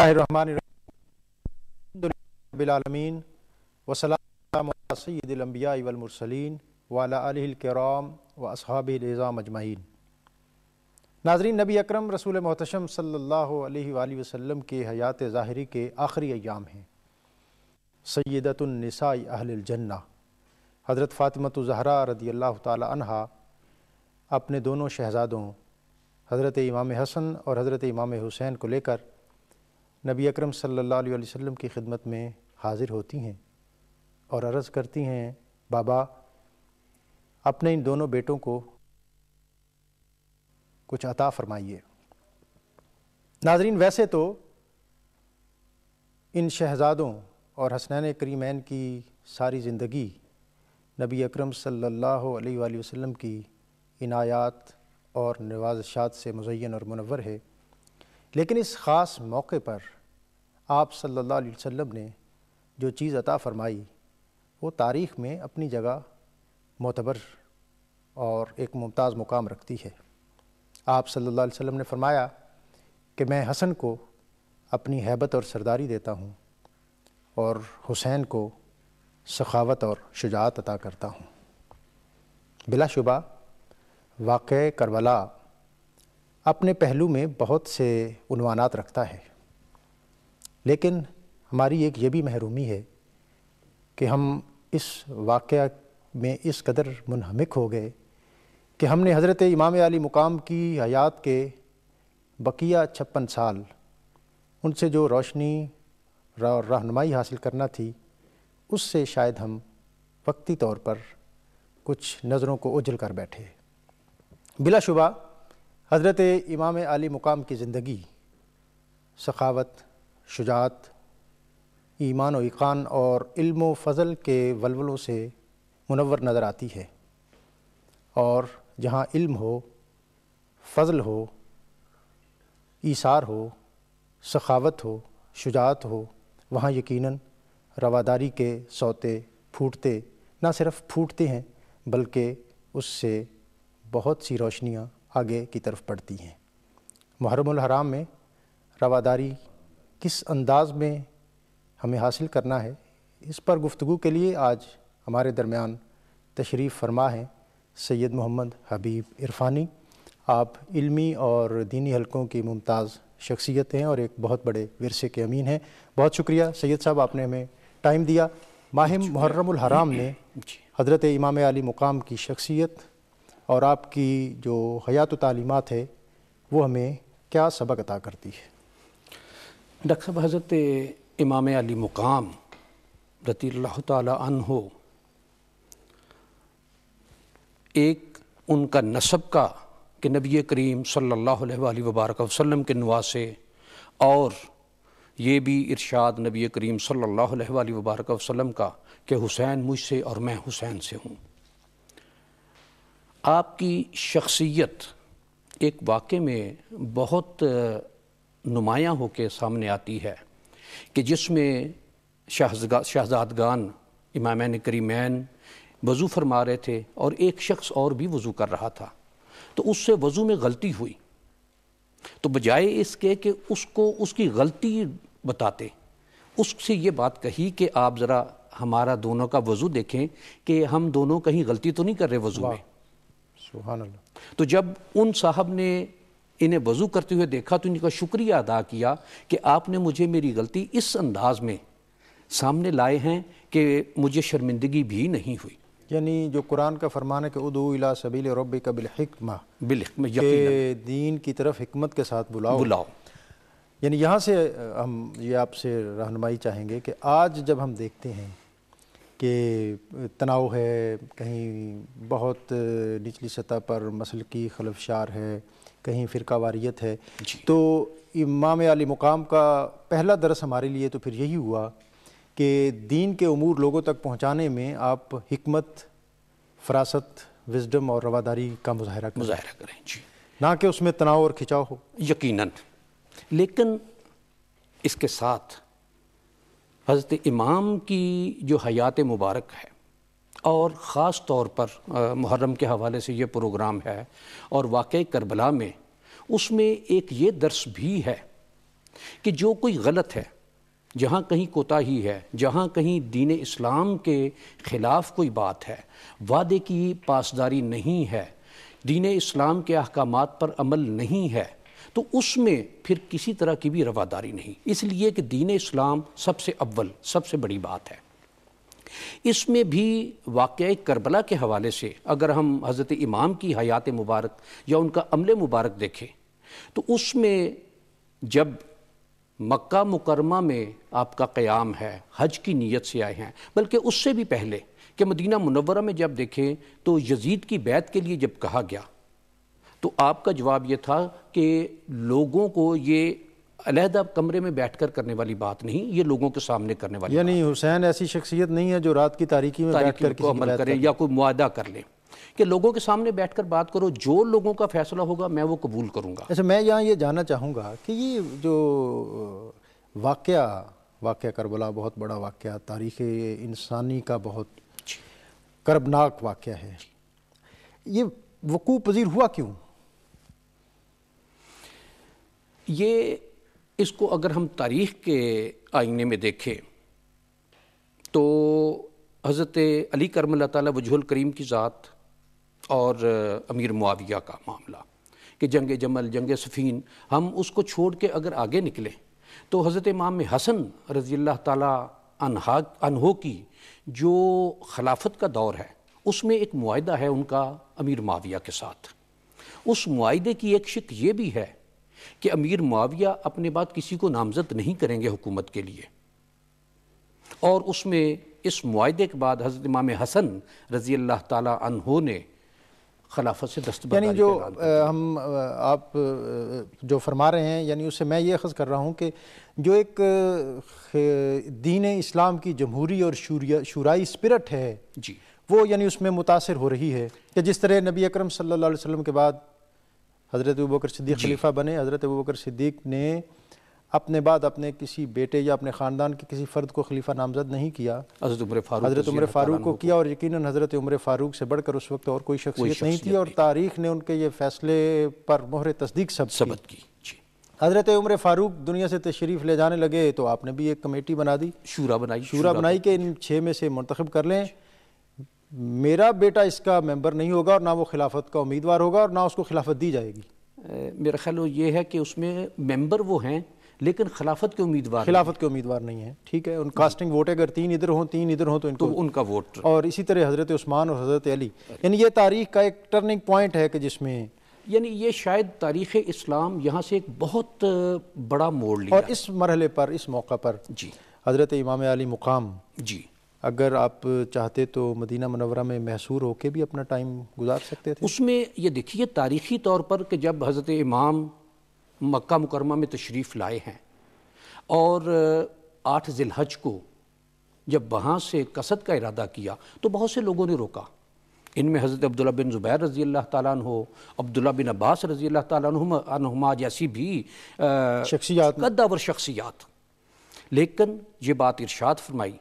اللہ الرحمن الرحیم رب العالمین وسلام علی سید الانبیاء والمرسلین وعلی آلہ الکرام و اصحابہ العظام اجمعین۔ ناظرین، نبی اکرم رسول محتشم صلی اللہ علیہ وآلہ وسلم کے حیات ظاہری کے آخری ایام ہیں۔ سیدۃ النساء اہل الجنہ حضرت فاطمۃ الزہراء رضی اللہ تعالی عنہا اپنے دونوں شہزادوں حضرت امام حسن اور حضرت امام حسین کو لے کر نبی اکرم صلی اللہ علیہ وسلم کی خدمت میں حاضر ہوتی ہیں اور عرض کرتی ہیں، بابا اپنے ان دونوں بیٹوں کو کچھ عطا فرمائیے۔ ناظرین، ویسے تو ان شہزادوں اور حسنین کریمین کی ساری زندگی نبی اکرم صلی اللہ علیہ وآلہ وسلم کی عنایات اور نوازشات سے مزین اور منور ہے، لیکن اس خاص موقع پر آپ صلی اللہ علیہ وسلم نے جو چیز عطا فرمائی وہ تاریخ میں اپنی جگہ معتبر اور ایک ممتاز مقام رکھتی ہے۔ آپ صلی اللہ علیہ وسلم نے فرمایا کہ میں حسن کو اپنی ہیبت اور سرداری دیتا ہوں اور حسین کو سخاوت اور شجاعت عطا کرتا ہوں۔ بلا شبہ واقعہ کربلا اپنے پہلو میں بہت سے عنوانات رکھتا ہے، لیکن ہماری ایک یہ بھی محرومی ہے کہ ہم اس واقعہ میں اس قدر منہمک ہو گئے کہ ہم نے حضرت امام علی مقام کی حیات کے بقیہ 56 سال ان سے جو روشنی اور رہنمائی حاصل کرنا تھی، اس سے شاید ہم وقتی طور پر کچھ نظروں کو اوجھل کر بیٹھے۔ بلا شبہ حضرت امام علی مقام کی زندگی سخاوت، شجاعت، ایمان و ایقان اور علم و فضل کے ولولوں سے منور نظر آتی ہے، اور جہاں علم ہو، فضل ہو، ایثار ہو، سخاوت ہو، شجاعت ہو، وہاں یقیناً رواداری کے سوتے پھوٹتے نہ صرف پھوٹتے ہیں بلکہ اس سے بہت سی روشنیاں آگے کی طرف پڑتی ہیں۔ محرم الحرام میں رواداری کس انداز میں ہمیں حاصل کرنا ہے، اس پر گفتگو کے لیے آج ہمارے درمیان تشریف فرما ہیں سید محمد حبیب عرفانی۔ آپ علمی اور دینی حلقوں کی ممتاز شخصیت ہیں اور ایک بہت بڑے ورثے کے امین ہیں۔ بہت شکریہ سید صاحب، آپ نے ہمیں ٹائم دیا۔ ماہ محرم الحرام نے حضرت امام علی مقام کی شخصیت اور آپ کی جو حیات و تعلیمات ہے وہ ہمیں کیا سبق عطا کرتی ہے؟ ڈاکٹر صاحب، حضرت امام علی مقام رضی اللہ تعالی عنہ ایک ان کا نسب کا کہ نبی کریم صلی اللہ علیہ وآلہ وبارک وسلم کے نواسے، اور یہ بھی ارشاد نبی کریم صلی اللہ علیہ وآلہ وبارک وسلم کا کہ حسین مجھ سے اور میں حسین سے ہوں۔ آپ کی شخصیت ایک واقعے میں بہت نمایاں ہو کے سامنے آتی ہے کہ جس میں شہزادگان امامین کریمین وضو فرما رہے تھے اور ایک شخص اور بھی وضو کر رہا تھا، تو اس سے وضو میں غلطی ہوئی، تو بجائے اس کے کہ اس کو اس کی غلطی بتاتے، اس سے یہ بات کہی کہ آپ ذرا ہمارا دونوں کا وضو دیکھیں کہ ہم دونوں کہیں غلطی تو نہیں کر رہے وضو میں۔ سبحان اللہ۔ تو جب ان صاحب نے انہیں وضو کرتے ہوئے دیکھا تو ان کا شکریہ ادا کیا کہ آپ نے مجھے میری غلطی اس انداز میں سامنے لائے ہیں کہ مجھے شرمندگی بھی نہیں ہوئی۔ یعنی جو قرآن کا فرمان ہے کہ ادعو الی سبیل ربک بالحکمہ، کہ دین کی طرف حکمت کے ساتھ بلاؤ۔ یعنی یہاں سے ہم یہ آپ سے رہنمائی چاہیں گے کہ آج جب ہم دیکھتے ہیں کہ تناؤ ہے، کہیں بہت نچلی سطح پر مسلکی خلفشار ہے، کہیں فرقہ واریت ہے، تو امام علی مقام کا پہلا درس ہمارے لیے تو پھر یہی ہوا کہ دین کے امور لوگوں تک پہنچانے میں آپ حکمت، فراست، وزڈم اور رواداری کا مظاہرہ کریں جی، نہ کہ اس میں تناؤ اور کھچاؤ ہو۔ یقیناً، لیکن اس کے ساتھ حضرت امام کی جو حیات مبارک ہے، اور خاص طور پر محرم کے حوالے سے یہ پروگرام ہے، اور واقعہ کربلا میں اس میں ایک یہ درس بھی ہے کہ جو کوئی غلط ہے، جہاں کہیں کوتاہی ہے، جہاں کہیں دین اسلام کے خلاف کوئی بات ہے، وعدے کی پاسداری نہیں ہے، دین اسلام کے احکامات پر عمل نہیں ہے، تو اس میں پھر کسی طرح کی بھی رواداری نہیں، اس لیے کہ دین اسلام سب سے اول، سب سے بڑی بات ہے۔ اس میں بھی واقعہ کربلا کے حوالے سے اگر ہم حضرت امام کی حیات مبارک یا ان کا عمل مبارک دیکھیں تو اس میں جب مکہ مکرمہ میں آپ کا قیام ہے، حج کی نیت سے آئے ہیں، بلکہ اس سے بھی پہلے کہ مدینہ منورہ میں جب دیکھیں تو یزید کی بیعت کے لیے جب کہا گیا تو آپ کا جواب یہ تھا کہ لوگوں کو یہ علیحدہ کمرے میں بیٹھ کر کرنے والی بات نہیں، یہ لوگوں کے سامنے کرنے والی بات یعنی حسین ایسی شخصیت نہیں ہے جو رات کی تاریکی میں بیٹھ کر کو عمل کرے یا کوئی معاہدہ کر لے، کہ لوگوں کے سامنے بیٹھ کر بات کرو، جو لوگوں کا فیصلہ ہوگا میں وہ قبول کروں گا۔ اچھا، میں یہاں یہ جاننا چاہوں گا کہ یہ جو واقعہ کربلا بہت بڑا واقعہ، تاریخ انسانی کا بہت کربناک واقعہ ہے، یہ وقوع پذیر ہوا کیوں؟ یہ اس کو اگر ہم تاریخ کے آئینے میں دیکھیں تو حضرت علی کرم اللہ تعالیٰ وجہ الکریم کی ذات اور امیر معاویہ کا معاملہ کہ جنگ جمل، جنگ صفین، ہم اس کو چھوڑ کے اگر آگے نکلیں تو حضرت امام حسن رضی اللہ تعالیٰ عنہ کی جو خلافت کا دور ہے اس میں ایک معاہدہ ہے ان کا امیر معاویہ کے ساتھ۔ اس معاہدے کی ایک شق یہ بھی ہے کہ امیر معاویہ اپنے بعد کسی کو نامزد نہیں کریں گے حکومت کے لیے، اور اس میں اس معاہدے کے بعد حضرت امام حسن رضی اللہ تعالیٰ عنہ نے خلافت سے دستبرداری یعنی جو آپ جو فرما رہے ہیں، یعنی اس سے میں یہ اخذ کر رہا ہوں کہ جو ایک دین اسلام کی جمہوری اور شورائی اسپرٹ ہے جی وہ یعنی اس میں متاثر ہو رہی ہے، کہ جس طرح نبی اکرم صلی اللہ علیہ وسلم کے بعد حضرت ابوبکر صدیق خلیفہ بنے، حضرت ابوبکر صدیق نے اپنے بعد اپنے کسی بیٹے یا اپنے خاندان کے کسی فرد کو خلیفہ نامزد نہیں کیا، حضرت عمر فاروق کو کیا، اور یقیناً حضرت عمر فاروق سے بڑھ کر اس وقت اور کوئی شخصیت نہیں تھی، اور تاریخ نے ان کے یہ فیصلے پر مہر تصدیق ثبت کی۔ حضرت عمر فاروق دنیا سے تشریف لے جانے لگے تو آپ نے بھی ایک کمیٹی بنا دی، شورا بنائی کہ ان 6 میں سے منتخب کر لیں، میرا بیٹا اس کا ممبر نہیں ہوگا اور نہ وہ خلافت کا امیدوار ہوگا اور نہ اس کو خلافت دی جائے گی۔ میرا خیال یہ ہے کہ اس میں ممبر وہ ہیں لیکن خلافت کے امیدوار نہیں ہیں، ٹھیک ہے، ان کاسٹنگ ووٹ اگر 3 ادھر ہوں 3 ادھر ہوں تو ان کا ووٹ، اور اسی طرح حضرت عثمان اور حضرت علی، یعنی یہ تاریخ کا ایک ٹرننگ پوائنٹ ہے کہ جس میں یعنی یہ شاید تاریخ اسلام یہاں سے ایک بہت بڑا موڑ لیا، اور اس مرحلے پر، اس موقع پر جی حضرت امام علی مقام جی اگر آپ چاہتے تو مدینہ منورہ میں محصور ہو کے بھی اپنا ٹائم گزار سکتے تھے۔ اس میں یہ دیکھیے تاریخی طور پر کہ جب حضرت امام مکہ مکرمہ میں تشریف لائے ہیں اور 8 ذی الحج کو جب وہاں سے قصد کا ارادہ کیا تو بہت سے لوگوں نے روکا، ان میں حضرت عبداللہ بن زبیر رضی اللہ تعالیٰ عنہ، عبداللہ بن عباس رضی اللہ تعالیٰ عنہما جیسی بھی قدور شخصیات، لیکن یہ بات ارشاد فرمائی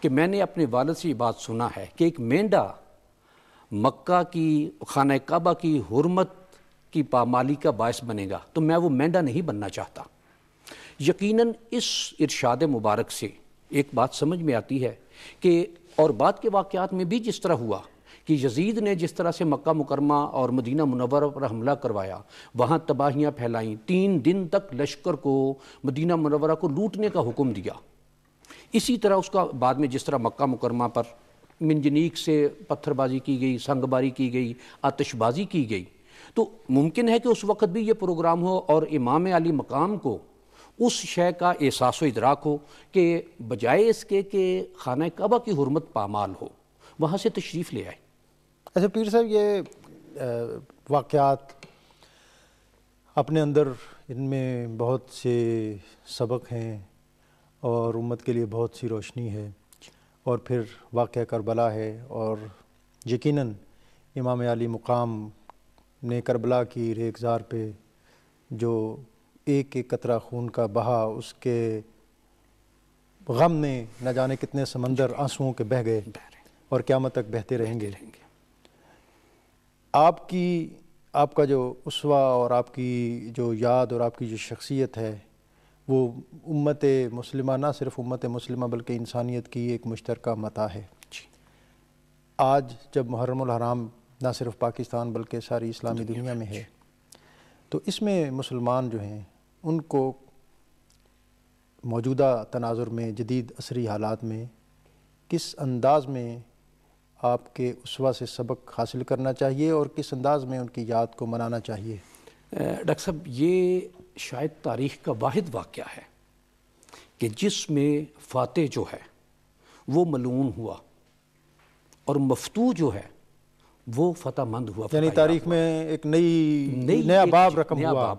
کہ میں نے اپنے والد سے یہ بات سنا ہے کہ ایک مینڈا مکہ کی خانہ کعبہ کی حرمت کی پامالی کا باعث بنے گا تو میں وہ مینڈا نہیں بننا چاہتا۔ یقیناً اس ارشاد مبارک سے ایک بات سمجھ میں آتی ہے کہ اور بعد کے واقعات میں بھی جس طرح ہوا کہ یزید نے جس طرح سے مکہ مکرمہ اور مدینہ منورہ پر حملہ کروایا، وہاں تباہیاں پھیلائیں، 3 دن تک لشکر کو مدینہ منورہ کو لوٹنے کا حکم دیا، اسی طرح اس کا بعد میں جس طرح مکہ مکرمہ پر منجنیق سے پتھر بازی کی گئی، سنگ باری کی گئی، آتش بازی کی گئی، تو ممکن ہے کہ اس وقت بھی یہ پروگرام ہو اور امام علی مقام کو اس شے کا احساس و ادراک ہو کہ بجائے اس کے کہ خانہ کعبہ کی حرمت پامال ہو وہاں سے تشریف لے آئے۔ اچھا پیر صاحب، یہ واقعات اپنے اندر ان میں بہت سے سبق ہیں اور امت کے لیے بہت سی روشنی ہے، اور پھر واقعہ کربلا ہے، اور یقیناً امام علی مقام نے کربلا کی ریگزار پہ جو ایک ایک قطرہ خون کا بہا، اس کے غم نے نہ جانے کتنے سمندر آنسوؤں کے بہہ گئے اور قیامت تک بہتے رہیں گے۔ آپ کا جو اسوہ اور آپ کی جو یاد اور آپ کی جو شخصیت ہے وہ امت مسلمہ نہ صرف امت مسلمہ بلکہ انسانیت کی ایک مشترکہ متاع ہے۔ آج جب محرم الحرام نہ صرف پاکستان بلکہ ساری اسلامی دنیا میں ہے، تو اس میں مسلمان جو ہیں ان کو موجودہ تناظر میں، جدید عصری حالات میں کس انداز میں آپ کے اسوہ سے سبق حاصل کرنا چاہیے اور کس انداز میں ان کی یاد کو منانا چاہیے؟ ڈاکٹر صاحب، یہ شاید تاریخ کا واحد واقعہ ہے کہ جس میں فاتح جو ہے وہ ملعون ہوا اور مفتوح جو ہے وہ فتح مند ہوا، یعنی تاریخ میں ایک نیا باب رقم ہوا۔